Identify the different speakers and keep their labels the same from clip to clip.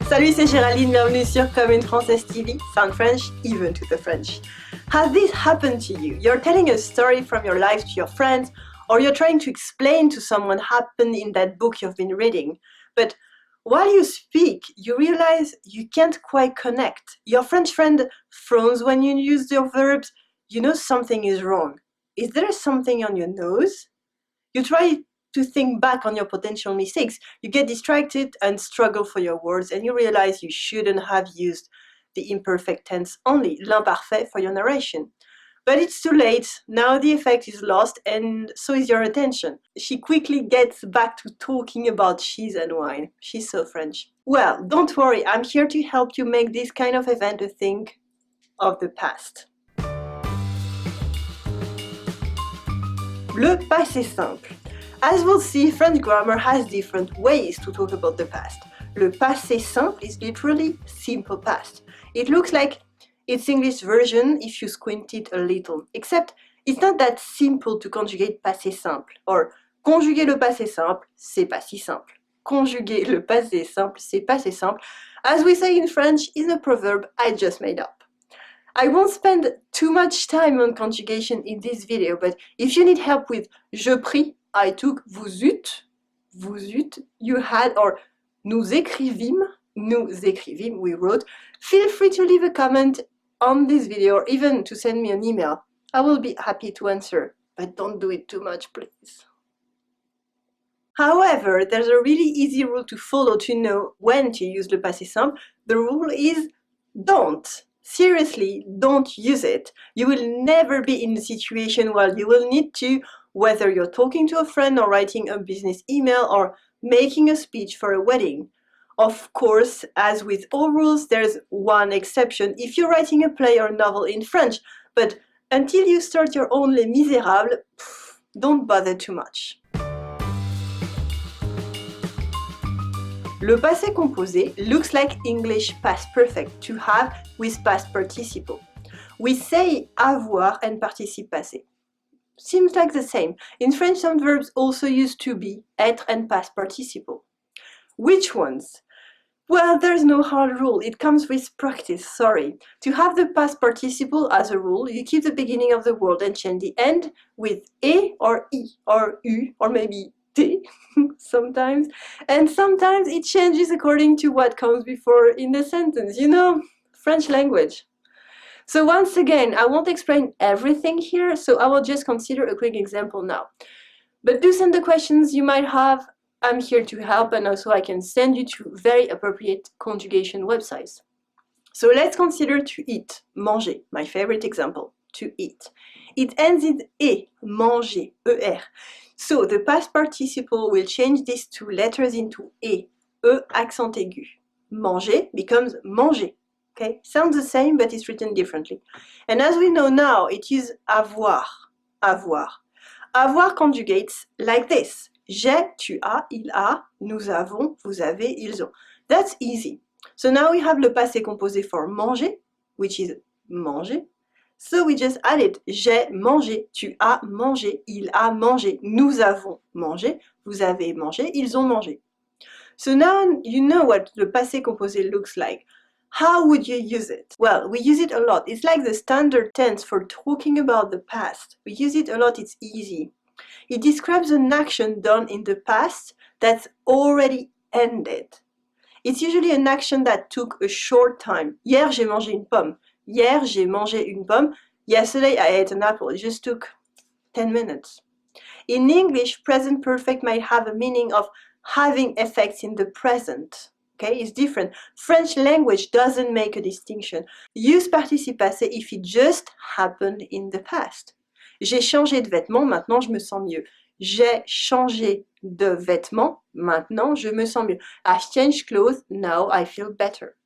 Speaker 1: Salut, c'est Géraldine, bienvenue sur Comme une Française TV, sound French, even to the French. Has this happened to you? You're telling a story from your life to your friends, or you're trying to explain to someone what happened in that book you've been reading. But while you speak, you realize you can't quite connect. Your French friend frowns when you use your verbs. You know something is wrong. Is there something on your nose? You try to think back on your potential mistakes. You get distracted and struggle for your words, and you realize you shouldn't have used the imperfect tense only, l'imparfait, for your narration. But it's too late. Now the effect is lost, and so is your attention. She quickly gets back to talking about cheese and wine. She's so French. Well, don't worry, I'm here to help you make this kind of event a thing of the past. Le passé simple. As we'll see, French grammar has different ways to talk about the past. Le passé simple is literally simple past. It looks like its English version if you squint it a little, except it's not that simple to conjugate passé simple, or conjuguer le passé simple, c'est pas si simple. Conjuguer le passé simple, c'est pas si simple, as we say in French, is a proverb I just made up. I won't spend too much time on conjugation in this video, but if you need help with je pris, I took, vous eûtes, you had, or nous écrivîmes, we wrote, feel free to leave a comment on this video or even to send me an email. I will be happy to answer, but don't do it too much, please. However, there's a really easy rule to follow to know when to use le passé simple. The rule is don't. Seriously, don't use it. You will never be in a situation where you will need to, whether you're talking to a friend or writing a business email or making a speech for a wedding. Of course, as with all rules, there's one exception if you're writing a play or novel in French, but until you start your own Les Misérables, don't bother too much. Le passé composé looks like English past perfect to have with past participle. We say avoir and participe passé. Seems like the same. In French, some verbs also use to be, être and past participle. Which ones? Well, there's no hard rule. It comes with practice, sorry. To have the past participle as a rule, you keep the beginning of the word and change the end with e or I or u or maybe t sometimes. And sometimes it changes according to what comes before in the sentence. You know, French language. So once again, I won't explain everything here, so I will just consider a quick example now. But do send the questions you might have. I'm here to help, and also I can send you to very appropriate conjugation websites. So let's consider to eat, manger, my favorite example, to eat. It ends in e, manger, er. So the past participle will change these two letters into e accent aigu. Manger becomes manger. Okay, sounds the same, but it's written differently. And as we know now, it is avoir, avoir. Avoir conjugates like this. J'ai, tu as, il a, nous avons, vous avez, ils ont. That's easy. So now we have le passé composé for manger, which is manger. So we just add it. J'ai mangé, tu as mangé, il a mangé, nous avons mangé, vous avez mangé, ils ont mangé. So now you know what le passé composé looks like. How would you use it? Well, we use it a lot. It's like the standard tense for talking about the past. We use it a lot, it's easy. It describes an action done in the past that's already ended. It's usually an action that took a short time. Hier, j'ai mangé une pomme. Hier, j'ai mangé une pomme. Yesterday, I ate an apple. It just took 10 minutes. In English, present perfect might have a meaning of having effects in the present. Okay, it's different. French language doesn't make a distinction. Use participe passé if it just happened in the past. J'ai changé de vêtements, maintenant je me sens mieux. J'ai changé de vêtements, maintenant je me sens mieux. I've changed clothes, now I feel better.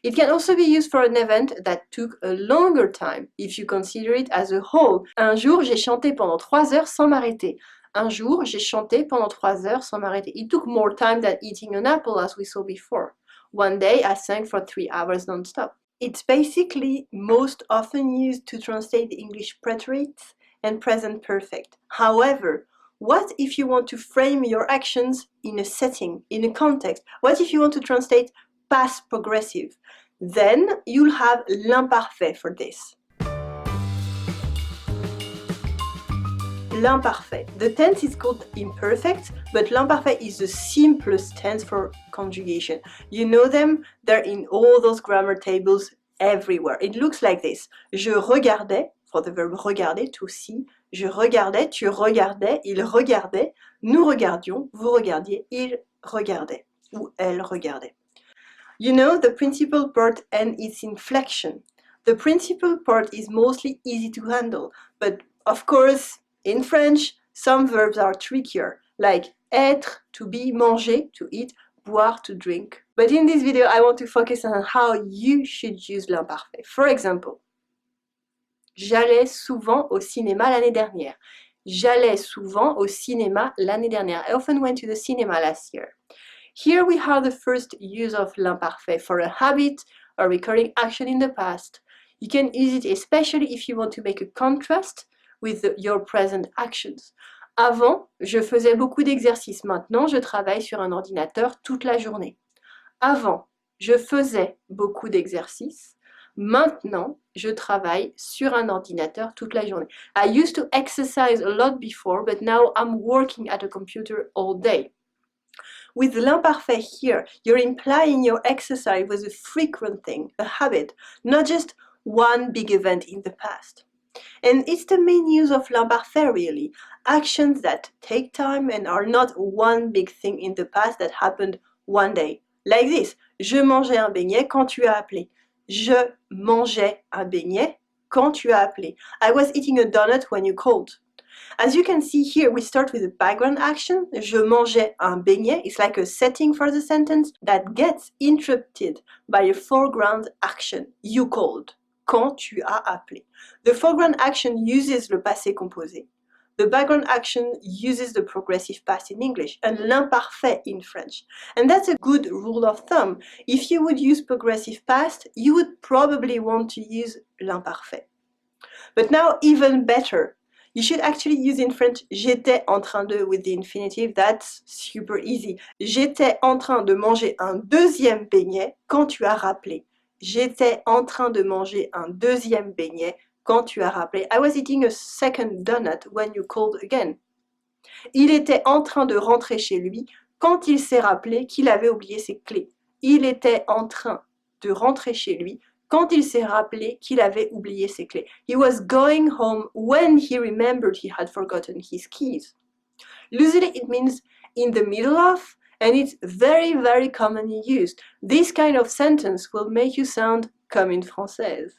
Speaker 1: It can also be used for an event that took a longer time, if you consider it as a whole. Un jour, j'ai chanté pendant 3 heures sans m'arrêter. Un jour, j'ai chanté pendant 3 heures sans m'arrêter. It took more time than eating an apple, as we saw before. One day, I sang for 3 hours non-stop. It's basically most often used to translate the English preterites and present perfect. However, what if you want to frame your actions in a setting, in a context? What if you want to translate past progressive. Then you'll have l'imparfait for this. L'imparfait. The tense is called imperfect, but l'imparfait is the simplest tense for conjugation. You know them? They're in all those grammar tables everywhere. It looks like this. Je regardais, for the verb regarder, to see. Je regardais, tu regardais, il regardait, nous regardions, vous regardiez, il regardait, ou elle regardait. You know the principal part and its inflection. The principal part is mostly easy to handle, but of course, in French, some verbs are trickier, like être, to be, manger, to eat, boire, to drink. But in this video, I want to focus on how you should use l'imparfait. For example, j'allais souvent au cinéma l'année dernière. J'allais souvent au cinéma l'année dernière. I often went to the cinema last year. Here we have the first use of l'imparfait for a habit or recurring action in the past. You can use it especially if you want to make a contrast with your present actions. Avant, je faisais beaucoup d'exercices. Maintenant, je travaille sur un ordinateur toute la journée. Avant, je faisais beaucoup d'exercices. Maintenant, je travaille sur un ordinateur toute la journée. I used to exercise a lot before, but now I'm working at a computer all day. With l'imparfait here, you're implying your exercise was a frequent thing, a habit, not just one big event in the past. And it's the main use of l'imparfait really, actions that take time and are not one big thing in the past that happened one day. Like this, je mangeais un beignet quand tu as appelé. Je mangeais un beignet quand tu as appelé. I was eating a donut when you called. As you can see here, we start with a background action. Je mangeais un beignet. It's like a setting for the sentence that gets interrupted by a foreground action. You called. Quand tu as appelé. The foreground action uses le passé composé. The background action uses the progressive past in English and l'imparfait in French. And that's a good rule of thumb. If you would use progressive past, you would probably want to use l'imparfait. But now even better. You should actually use in French j'étais en train de with the infinitive. That's super easy. J'étais en train de manger un deuxième beignet quand tu as rappelé. J'étais en train de manger un deuxième beignet quand tu as rappelé. I was eating a second donut when you called again. Il était en train de rentrer chez lui quand il s'est rappelé qu'il avait oublié ses clés. Il était en train de rentrer chez lui quand il s'est rappelé qu'il avait oublié ses clés. He was going home when he remembered he had forgotten his keys. Usually it means in the middle of, and it's very, very commonly used. This kind of sentence will make you sound comme une Française.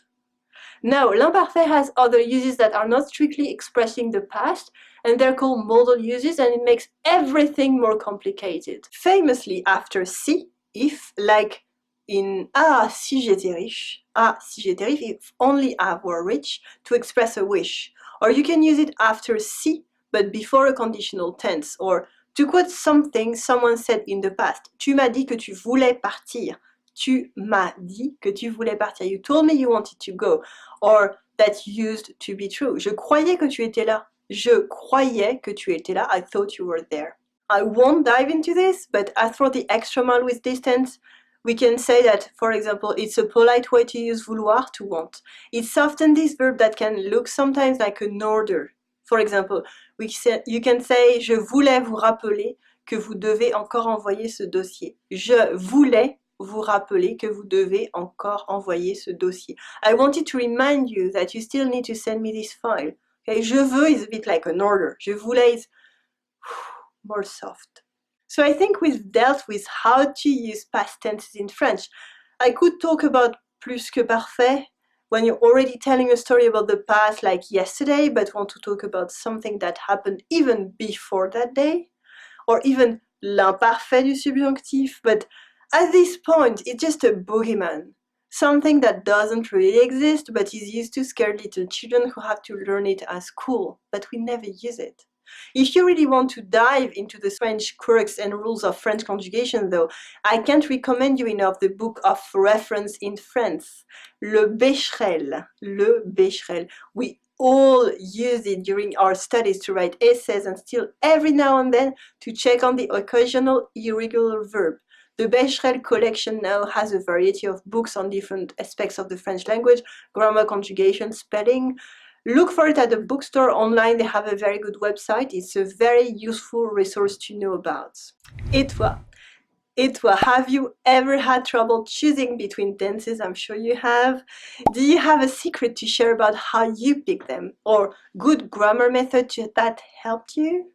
Speaker 1: Now, l'imparfait has other uses that are not strictly expressing the past, and they're called modal uses, and it makes everything more complicated. Famously, after si, if, like in ah, si j'étais riche, if only I were rich, to express a wish. Or you can use it after si, but before a conditional tense, or to quote something someone said in the past. Tu m'as dit que tu voulais partir. Tu m'as dit que tu voulais partir. You told me you wanted to go. Or that used to be true. Je croyais que tu étais là. Je croyais que tu étais là. I thought you were there. I won't dive into this, but as for the extra mile with this tense, we can say that, for example, it's a polite way to use vouloir, to want. It's often this verb that can look sometimes like an order. For example, you can say, je voulais vous rappeler que vous devez encore envoyer ce dossier. Je voulais vous rappeler que vous devez encore envoyer ce dossier. I wanted to remind you that you still need to send me this file. Okay? Je veux is a bit like an order. Je voulais is more soft. So I think we've dealt with how to use past tenses in French. I could talk about plus que parfait when you're already telling a story about the past like yesterday, but want to talk about something that happened even before that day, or even l'imparfait du subjonctif, but at this point it's just a boogeyman, something that doesn't really exist but is used to scare little children who have to learn it at school, but we never use it. If you really want to dive into the French quirks and rules of French conjugation though, I can't recommend you enough the book of reference in France, Le Becherel. Le Becherel. We all used it during our studies to write essays and still every now and then to check on the occasional irregular verb. The Becherel collection now has a variety of books on different aspects of the French language, grammar, conjugation, spelling. Look for it at the bookstore. Online, they have a very good website. It's a very useful resource to know about. Et toi? Have you ever had trouble choosing between tenses? I'm sure you have. Do you have a secret to share about how you pick them? Or good grammar method that helped you?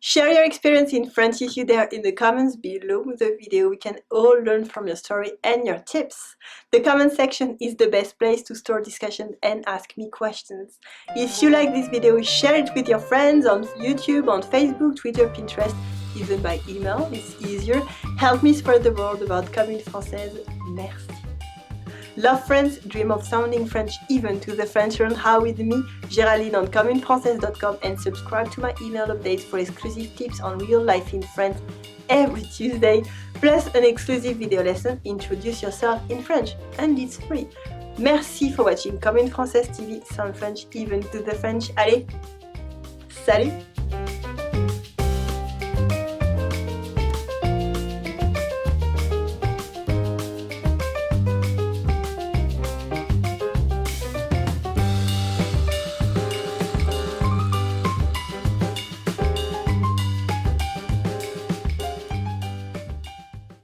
Speaker 1: Share your experience in French issue there in the comments below the video. We can all learn from your story and your tips. The comment section is the best place to store discussion and ask me questions. If you like this video, share it with your friends on YouTube, on Facebook, Twitter, Pinterest, even by email, it's easier. Help me spread the word about Comme, Française. Merci. Love French, dream of sounding French even to the French. Learn how with me, Géraldine on commeunefrançaise.com, and subscribe to my email updates for exclusive tips on real life in France every Tuesday, plus an exclusive video lesson, Introduce Yourself in French, and it's free. Merci for watching Comme Française TV, sound French even to the French. Allez, salut!